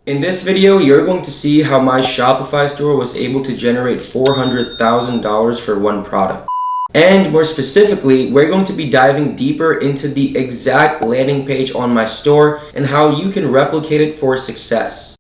In this video, you're going to see how my Shopify store was able to generate $400,000 for one product. And more specifically, we're going to be diving deeper into the exact landing page on my store and how you can replicate it for success.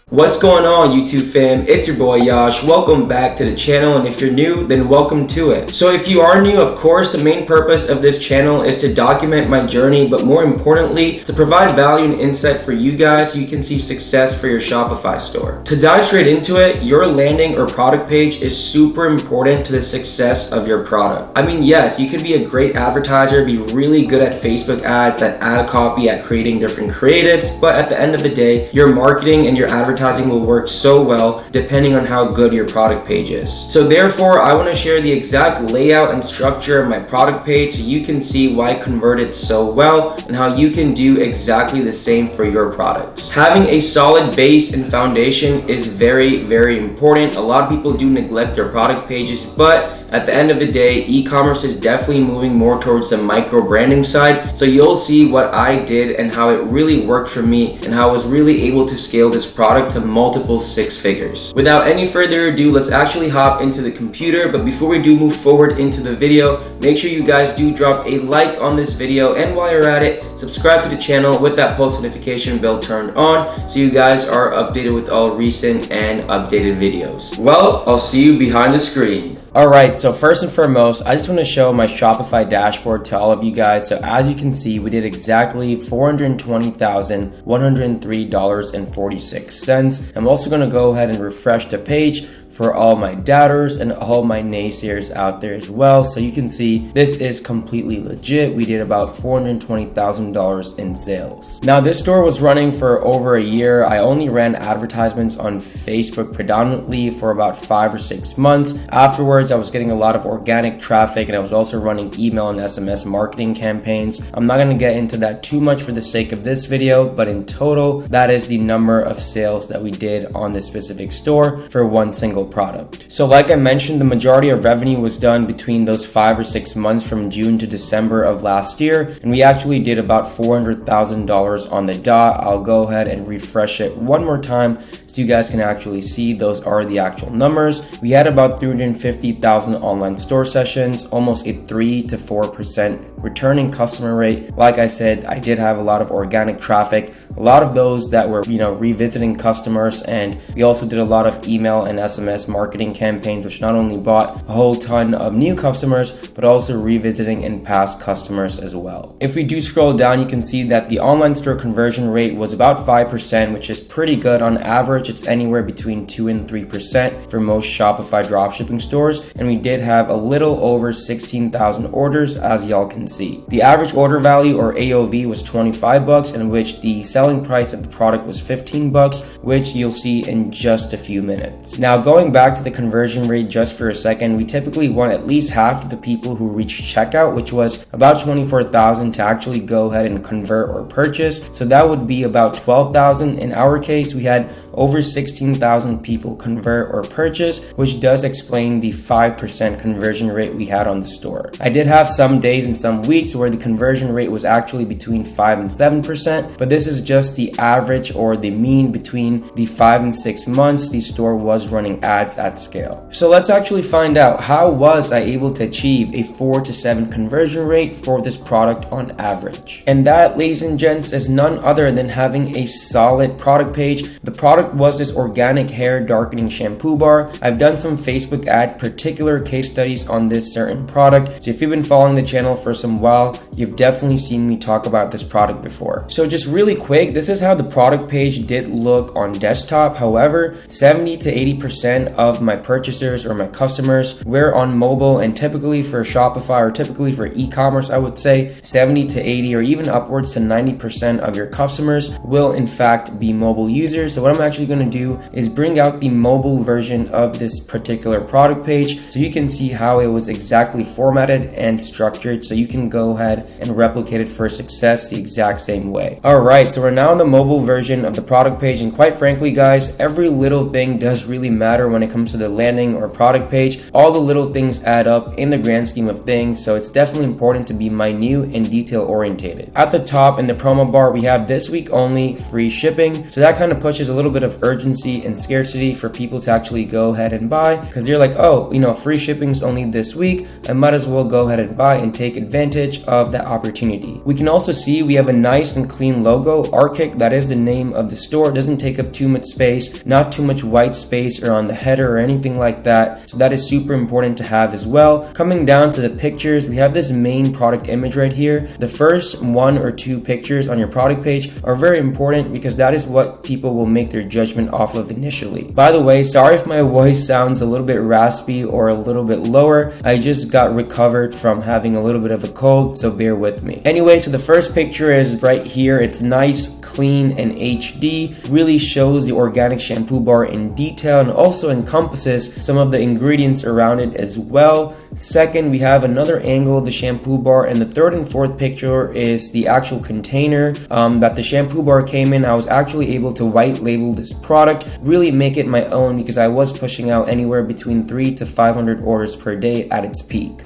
What's going on, YouTube fam? It's your boy Yash. Welcome back to the channel, and if you're new, then welcome to it. So if you are new, of course, the main purpose of this channel is to document my journey, but more importantly, to provide value and insight for you guys so you can see success for your Shopify store. To dive straight into it, your landing or product page is super important to the success of your product. I mean, yes, you could be a great advertiser, be really good at Facebook ads, at ad copy, at creating different creatives, but at the end of the day, your marketing and your advertising will work so well depending on how good your product page is. So therefore, I want to share the exact layout and structure of my product page so you can see why it converted so well and how you can do exactly the same for your products. Having a solid base and foundation is very, very important. A lot of people do neglect their product pages, but at the end of the day, e-commerce is definitely moving more towards the micro branding side. So you'll see what I did and how it really worked for me and how I was really able to scale this product to multiple six figures. Without any further ado, let's actually hop into the computer. But before we do move forward into the video, make sure you guys do drop a like on this video. And while you're at it, subscribe to the channel with that post notification bell turned on so you guys are updated with all recent and updated videos. Well, I'll see you behind the screen. Alright, so first and foremost, I just want to show my Shopify dashboard to all of you guys. So as you can see, we did exactly $420,103.46. I'm also going to go ahead and refresh the page for all my doubters and all my naysayers out there as well. So you can see this is completely legit. We did about $420,000 in sales. Now this store was running for over a year. I only ran advertisements on Facebook predominantly for about 5 or 6 months. Afterwards, I was getting a lot of organic traffic and I was also running email and SMS marketing campaigns. I'm not going to get into that too much for the sake of this video, but in total, that is the number of sales that we did on this specific store for one single product. So like I mentioned, the majority of revenue was done between those 5 or 6 months from June to December of last year, and we actually did about $400,000 on the dot. I'll go ahead and refresh it one more time so you guys can actually see those are the actual numbers. We had about 350,000 online store sessions, almost a 3 to 4% returning customer rate. Like I said, I did have a lot of organic traffic, a lot of those that were, revisiting customers, and we also did a lot of email and SMS marketing campaigns, which not only brought a whole ton of new customers, but also revisiting and past customers as well. If we do scroll down, you can see that the online store conversion rate was about 5%, which is pretty good on average. It's anywhere between 2 and 3% for most Shopify dropshipping stores, and we did have a little over 16,000 orders, as y'all can see. The average order value, or AOV, was $25, in which the selling price of the product was $15, which you'll see in just a few minutes. Now, going back to the conversion rate just for a second, we typically want at least half of the people who reach checkout, which was about 24,000, to actually go ahead and convert or purchase. So that would be about 12,000. In our case, we had over 16,000 people convert or purchase, which does explain the 5% conversion rate we had on the store. I did have some days and some weeks where the conversion rate was actually between 5 and 7%, but this is just the average or the mean between the 5 and 6 months the store was running ads at scale. So let's actually find out, how was I able to achieve a 4 to 7 conversion rate for this product on average? And that, ladies and gents, is none other than having a solid product page. The product was this organic hair darkening shampoo bar. I've done some Facebook ad particular case studies on this certain product, so if you've been following the channel for some while, you've definitely seen me talk about this product before. So just really quick, this is how the product page did look on desktop. However, 70 to 80% of my purchasers or my customers were on mobile, and typically for Shopify, or typically for e-commerce, I would say 70 to 80 or even upwards to 90% of your customers will in fact be mobile users. So what I'm actually actually going to do is bring out the mobile version of this particular product page so you can see how it was exactly formatted and structured, so you can go ahead and replicate it for success the exact same way. Alright, so we're now on the mobile version of the product page, and quite frankly guys, every little thing does really matter when it comes to the landing or product page. All the little things add up in the grand scheme of things, so it's definitely important to be minute and detail orientated. At the top in the promo bar, we have this week only free shipping, so that kind of pushes a little bit of urgency and scarcity for people to actually go ahead and buy, because they're like, oh, free shipping's only this week, I might as well go ahead and buy and take advantage of that opportunity. We can also see we have a nice and clean logo, Arctic, that is the name of the store. It doesn't take up too much space, not too much white space or on the header or anything like that, so that is super important to have as well. Coming down to the pictures, we have this main product image right here. The first 1 or 2 pictures on your product page are very important because that is what people will make their judgment off of initially. By the way, sorry if my voice sounds a little bit raspy or a little bit lower. I just got recovered from having a little bit of a cold, so bear with me. Anyway, so the first picture is right here. It's nice, clean, and HD. Really shows the organic shampoo bar in detail and also encompasses some of the ingredients around it as well. Second, we have another angle of the shampoo bar, and the third and fourth picture is the actual container that the shampoo bar came in. I was actually able to white label this product, really make it my own, because I was pushing out anywhere between 300 to 500 orders per day at its peak.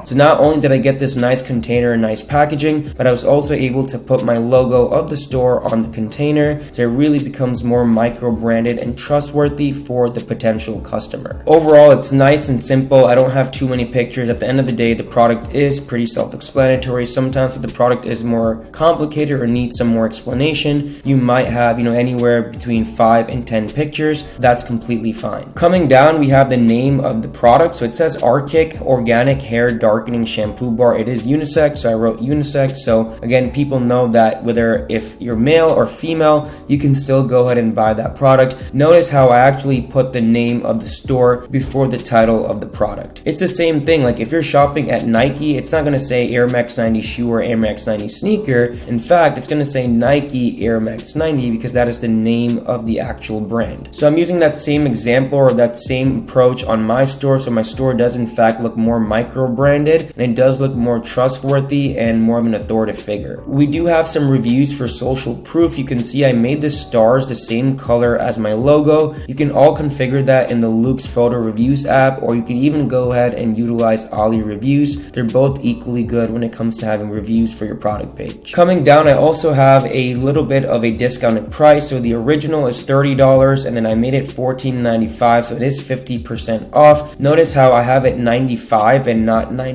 So not only did I get this nice container and nice packaging, but I was also able to put my logo of the store on the container, so it really becomes more micro branded and trustworthy for the potential customer. Overall, it's nice and simple. I don't have too many pictures. At the end of the day, the product is pretty self-explanatory. Sometimes if the product is more complicated or needs some more explanation, you might have, anywhere between 5 and 10 pictures. That's completely fine. Coming down, we have the name of the product. So it says Arctic Organic Hair Darkening Shampoo Bar. It is unisex, so I wrote unisex. So again, people know that whether if you're male or female, you can still go ahead and buy that product. Notice how I actually put the name of the store before the title of the product. It's the same thing. Like if you're shopping at Nike, it's not going to say Air Max 90 shoe or Air Max 90 sneaker. In fact, it's going to say Nike Air Max 90 because that is the name of the actual brand. So I'm using that same example or that same approach on my store. So my store does in fact look more micro branded, and it does look more trustworthy and more of an authoritative figure. We do have some reviews for social proof. You can see I made the stars the same color as my logo. You can all configure that in the Luke's Photo Reviews app, or you can even go ahead and utilize Ali Reviews. They're both equally good when it comes to having reviews for your product page. Coming down, I also have a little bit of a discounted price. So the original is $30 and then I made it $14.95, so it is 50% off. Notice how I have it $95 and not $99.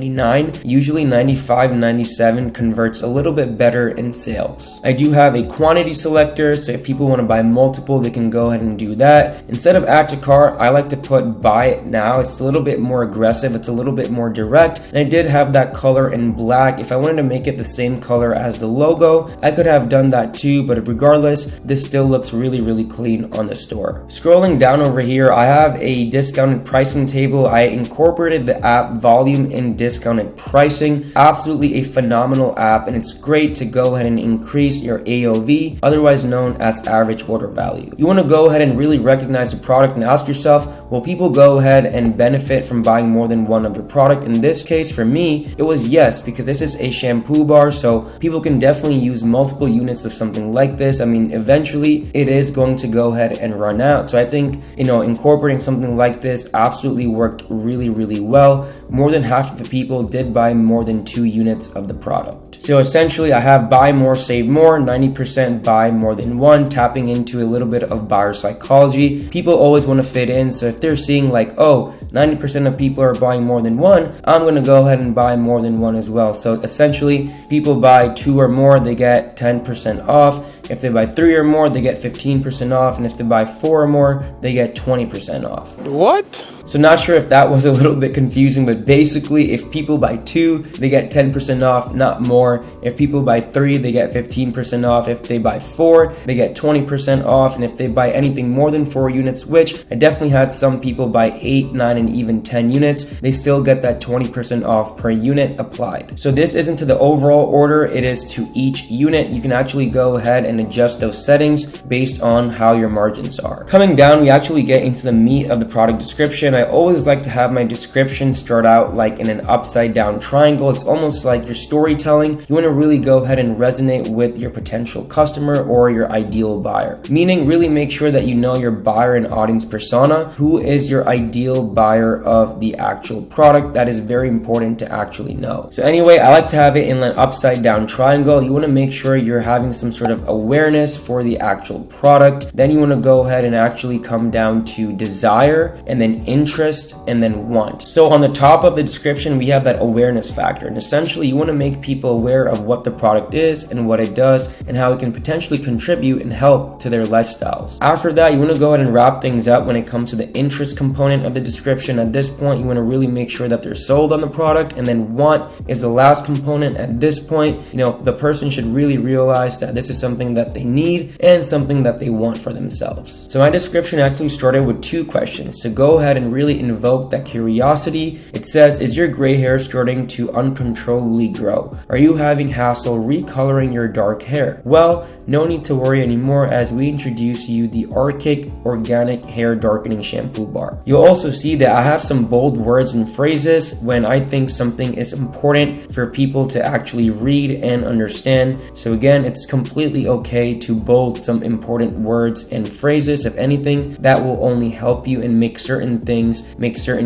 Usually $95 and $97 converts a little bit better in sales. I do have a quantity selector, so if people want to buy multiple, they can go ahead and do that. Instead of add to cart, I like to put buy it now. It's a little bit more aggressive, it's a little bit more direct, and I did have that color in black. If I wanted to make it the same color as the logo, I could have done that too, but regardless, this still looks really, really clean on the store. Scrolling down over here, I have a discounted pricing table. I incorporated the app volume and discounted pricing. Absolutely a phenomenal app, and it's great to go ahead and increase your AOV, otherwise known as average order value. You want to go ahead and really recognize the product and ask yourself, will people go ahead and benefit from buying more than one of your product? In this case, for me, it was yes, because this is a shampoo bar, so people can definitely use multiple units of something like this. I mean, eventually it is going to go ahead and run out. So I think, incorporating something like this absolutely worked really, really well. More than half of the people did buy more than 2 units of the product. So essentially I have buy more, save more, 90% buy more than one, tapping into a little bit of buyer psychology. People always want to fit in, so if they're seeing like, oh, 90% of people are buying more than one, I'm going to go ahead and buy more than one as well. So essentially, people buy 2 or more, they get 10% off. If they buy 3 or more, they get 15% off. And if they buy 4 or more, they get 20% off. What? So not sure if that was a little bit confusing, but basically if people buy 2, they get 10% off, not more. more. If people buy 3, they get 15% off. If they buy 4, they get 20% off. And if they buy anything more than 4 units, which I definitely had some people buy 8, 9, and even 10 units, they still get that 20% off per unit applied. So this isn't to the overall order, it is to each unit. You can actually go ahead and adjust those settings based on how your margins are. Coming down, we actually get into the meat of the product description. I always like to have my description start out like in an upside down triangle. It's almost like your storytelling. You want to really go ahead and resonate with your potential customer or your ideal buyer. Meaning really make sure that you know your buyer and audience persona. Who is your ideal buyer of the actual product? That is very important to actually know. So anyway, I like to have it in an upside down triangle. You want to make sure you're having some sort of awareness for the actual product. Then you want to go ahead and actually come down to desire, and then interest, and then want. So on the top of the description, we have that awareness factor. And essentially, you want to make people aware of what the product is and what it does and how it can potentially contribute and help to their lifestyles. After that, you want to go ahead and wrap things up when it comes to the interest component of the description. At this point, you want to really make sure that they're sold on the product. And then want is the last component. At this point, the person should really realize that this is something that they need and something that they want for themselves. So my description actually started with 2 questions to go ahead and really invoke that curiosity. It says, is your gray hair starting to uncontrollably grow? Are you having hassle recoloring your dark hair? Well, no need to worry anymore, as we introduce you the Arctic Organic Hair Darkening Shampoo Bar. You'll also see that I have some bold words and phrases when I think something is important for people to actually read and understand. So again, it's completely okay to bold some important words and phrases. If anything, that will only help you and make certain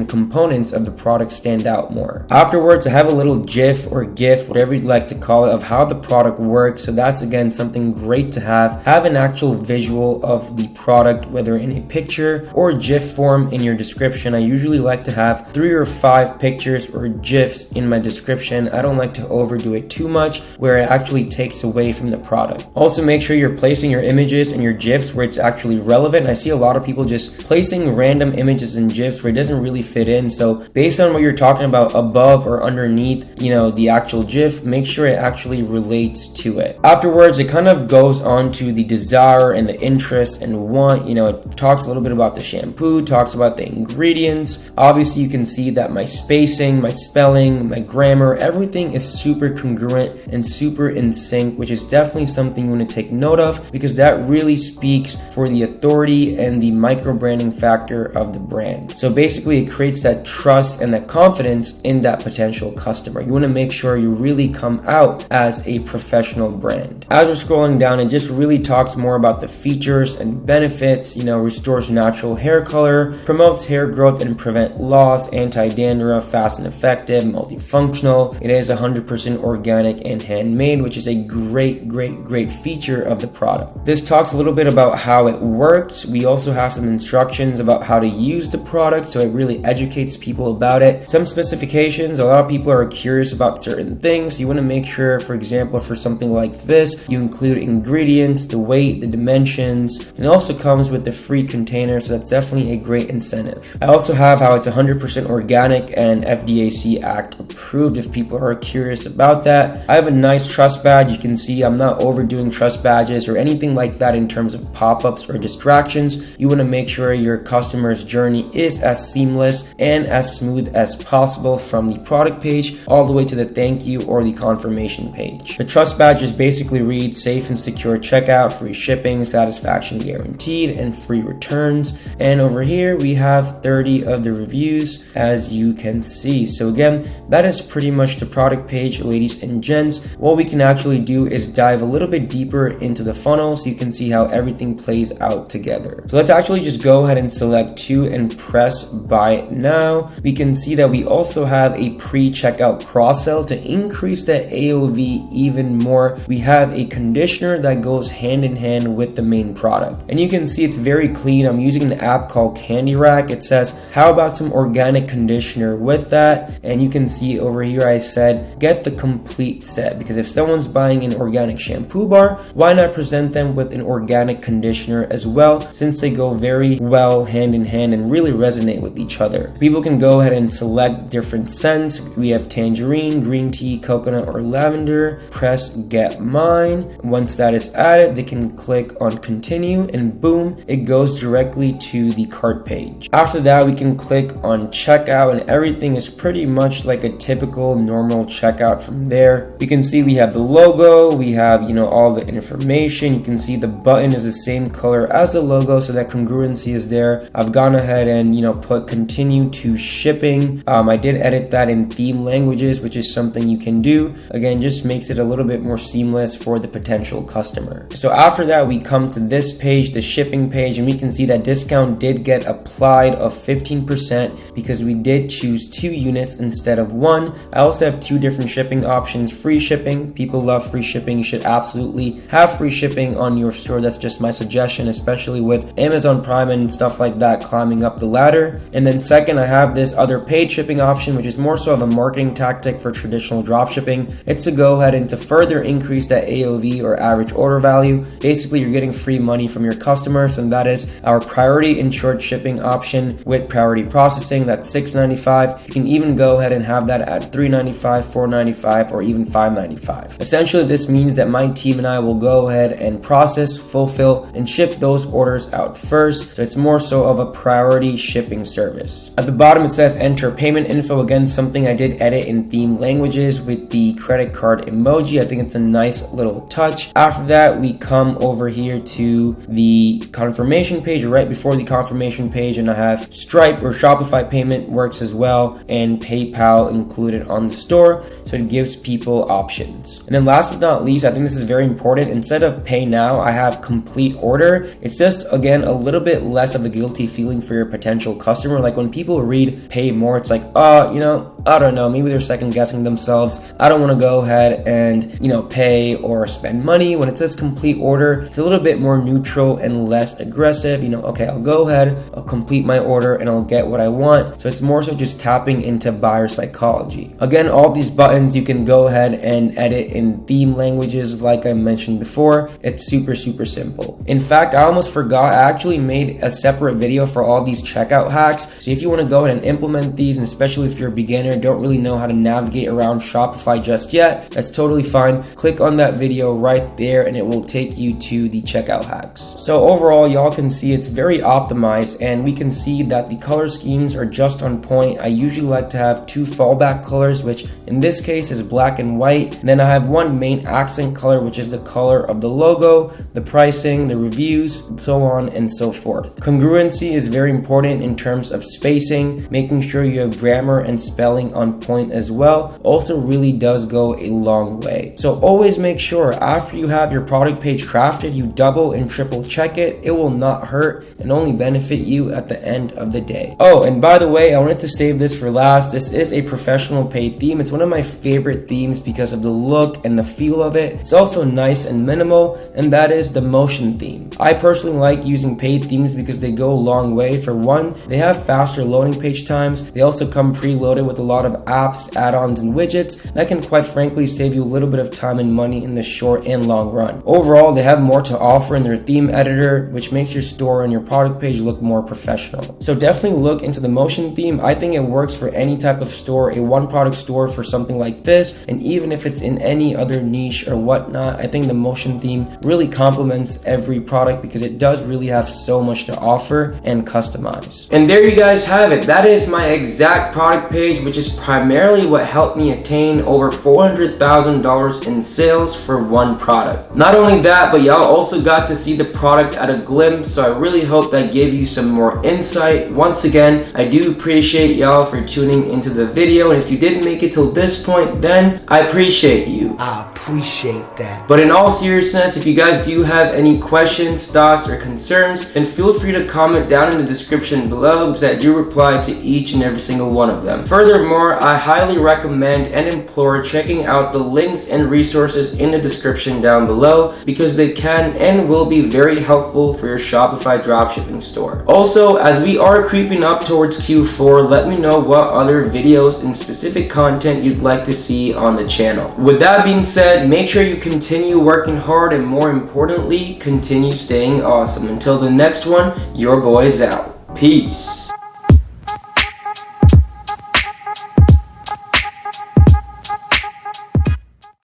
components of the product stand out more. Afterwards, I have a little GIF or GIF, whatever you'd like to call it, of how the product works. So that's again something great to have. Have an actual visual of the product, whether in a picture or GIF form in your description. I usually like to have 3 or 5 pictures or GIFs in my description. I don't like to overdo it too much where it actually takes away from the product. Also, make sure you're placing your images and your GIFs where it's actually relevant. I see a lot of people just placing random images and GIFs where it doesn't really fit in. So based on what you're talking about above or underneath, the actual GIF, make sure it actually relates to it. Afterwards, it kind of goes on to the desire and the interest and want. It talks a little bit about the shampoo, talks about the ingredients. Obviously, you can see that my spacing, my spelling, my grammar, everything is super congruent and super in sync, which is definitely something you want to take note of, because that really speaks for the authority and the micro branding factor of the brand. So basically, it creates that trust and that confidence in that potential customer. You want to make sure you really come out as a professional brand. As we're scrolling down, it just really talks more about the features and benefits. Restores natural hair color, promotes hair growth and prevent loss, anti-dandruff, fast and effective, multifunctional. It is 100% organic and handmade, which is a great feature of the product. This talks a little bit about how it works. We also have some instructions about how to use the product, so it really educates people about it. Some specifications, a lot of people are curious about certain things. You want to make sure, for example, for something like this, you include ingredients, the weight, the dimensions, and it also comes with the free container, so that's definitely a great incentive. I also have how it's 100% organic and FDAC Act approved if people are curious about that. I have a nice trust badge. You can see I'm not overdoing trust badges or anything like that in terms of pop-ups or distractions. You want to make sure your customer's journey is as seamless and as smooth as possible from the product page all the way to the thank you or the confirmation page. The trust badges basically read safe and secure checkout, free shipping, satisfaction guaranteed, and free returns. And over here we have 30 of the reviews, as you can see. So again, that is pretty much the product page, ladies and gents. What we can actually do is dive a little bit deeper into the funnel so you can see how everything plays out together. So let's actually just go ahead and select 2 and press buy now. We can see that we also have a pre-checkout cross-sell to increase the AOV even more. We have a conditioner that goes hand in hand with the main product. And you can see it's very clean. I'm using an app called Candy Rack. It says, how about some organic conditioner with that? And you can see over here I said, get the complete set, because if someone's buying an organic shampoo bar, why not present them with an organic conditioner as well, since they go very well hand in hand and really resonate with each other. People can go ahead and select different scents. We have tangerine, green tea, coconut, or lavender, press get mine. Once that is added, they can click on continue and boom, it goes directly to the cart page. After that, we can click on checkout and everything is pretty much like a typical normal checkout from there. You can see we have the logo, we have, all the information. You can see the button is the same color as the logo, so that congruency is there. I've gone ahead and, put continue to shipping. I did edit that in theme languages, which is something you can do. Again, just makes it a little bit more seamless for the potential customer. So after that, we come to this page, the shipping page, and we can see that discount did get applied of 15% because we did choose 2 units instead of 1. I also have 2 different shipping options. Free shipping, people love free shipping. You should absolutely have free shipping on your store. That's just my suggestion, especially with Amazon Prime and stuff like that climbing up the ladder. And then second, I have this other paid shipping option, which is more so of a marketing tactic for traditional drop shipping. It's to go ahead and to further increase that AOV or average order value. Basically, you're getting free money from your customers, and that is our priority insured shipping option with priority processing. That's $6.95. You can even go ahead and have that at $3.95, $4.95, or even $5.95. Essentially, this means that my team and I will go ahead and process, fulfill, and ship those orders out first. So it's more so of a priority shipping service. At the bottom, it says enter payment info. Again, something I did edit in theme languages with the credit card emoji. I think it's a nice little touch. After that, we come over here to the confirmation page. Right before the confirmation page, and I have Stripe or Shopify payment works as well, and PayPal included on the store, so it gives people options. And then last but not least, I think this is very important. Instead of pay now, I have complete order. It's just, again, a little bit less of a guilty feeling for your potential customer. Like when people read pay more, it's like, I don't know, maybe they're second guessing themselves. I don't want to go ahead and, pay or spend money. When it says complete order, it's a little bit more neutral and less aggressive. Okay, I'll go ahead, I'll complete my order, and I'll get what I want. So it's more so just tapping into buyer psychology. Again, all these buttons you can go ahead and edit in theme languages like I mentioned before. It's super, super simple. In fact, I almost forgot, I actually made a separate video for all these checkout hacks. So if you want to go ahead and implement these, and especially if you're a beginner, don't really know how to navigate around Shopify just yet, that's totally fine. Click on that video right there and it will take you to the checkout hacks. So overall, y'all can see it's very optimized, and we can see that the color schemes are just on point. I usually like to have 2 fallback colors, which in this case is black and white. And then I have 1 main accent color, which is the color of the logo, the pricing, the reviews, so on and so forth. Congruency is very important in terms of spacing, making sure you have grammar and spelling on point as well. Also really does go a long way. So always make sure after you have your product page crafted, you double and triple check it. It will not hurt and only benefit you at the end of the day. Oh, and by the way, I wanted to save this for last. This is a professional paid theme. It's one of my favorite themes because of the look and the feel of it. It's also nice and minimal, and that is the motion theme. I personally like using paid themes because they go a long way. For one, they have faster loading page times. They also come preloaded with a lot of apps, add-ons, and widgets that can quite frankly save you a little bit of time and money in the short and long run. Overall, they have more to offer in their theme editor, which makes your store and your product page look more professional. So definitely look into the motion theme. I think it works for any type of store, a one product store for something like this, and even if it's in any other niche or whatnot, I think the motion theme really complements every product because it does really have so much to offer and customize. And there you guys have it. That is my exact product page, which is primarily what helped me attain over $400,000 in sales for one product. Not only that, but y'all also got to see the product at a glimpse, so I really hope that gave you some more insight. Once again, I do appreciate y'all for tuning into the video, and if you didn't make it till this point, then I appreciate you. I appreciate that. But in all seriousness, if you guys do have any questions, thoughts, or concerns, then feel free to comment down in the description below because I do reply to each and every single one of them. Furthermore, I highly recommend and implore checking out the links and resources in the description down below because they can and will be very helpful for your Shopify dropshipping store. Also, as we are creeping up towards Q4, let me know what other videos and specific content you'd like to see on the channel. With that being said, make sure you continue working hard and more importantly, continue staying awesome. Until the next one, your boy's out. Peace.